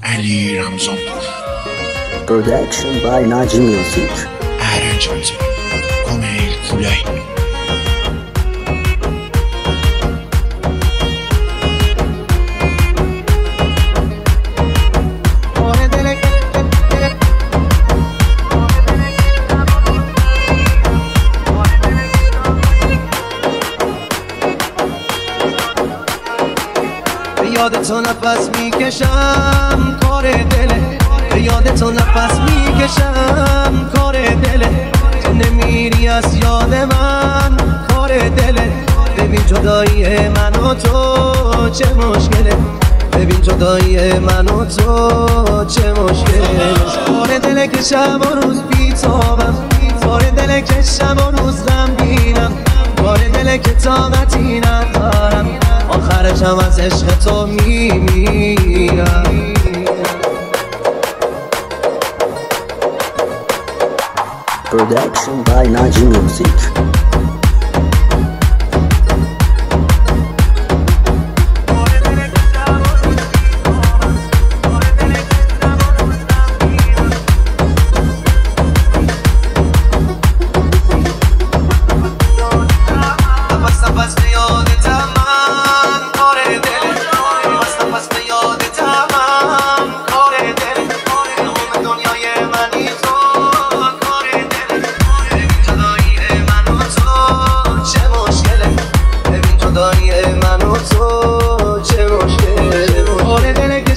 علی رمضان Production by Naji Music. ارنجانزه کمیل فولای یاد تو نفس میکشم کار دله، یاد تو نفس میکشم کار دله، تو نمیری از یاد من کار دله. ببین جدایی من و تو چه مشکله، ببین جدایی من و تو چه مشکله. کار دله که شب و روز بیتابم، کار دله که شب و روز غمگینم، کار دله که طاقتی ندارم، آخرشم از عشق تو میمیرم. Production by Naji Music.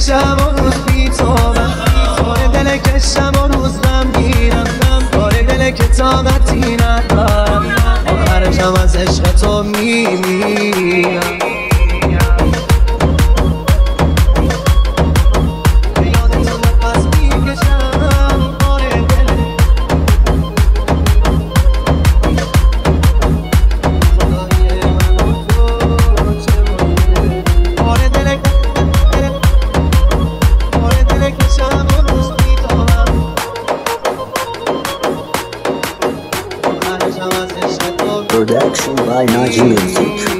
شب و روز بیتابم، کار دله که شب و روز غمگینم، کار دله که طاقتی ندارم، آخرشم از عشق تو میمیرم. Production by Naji Music.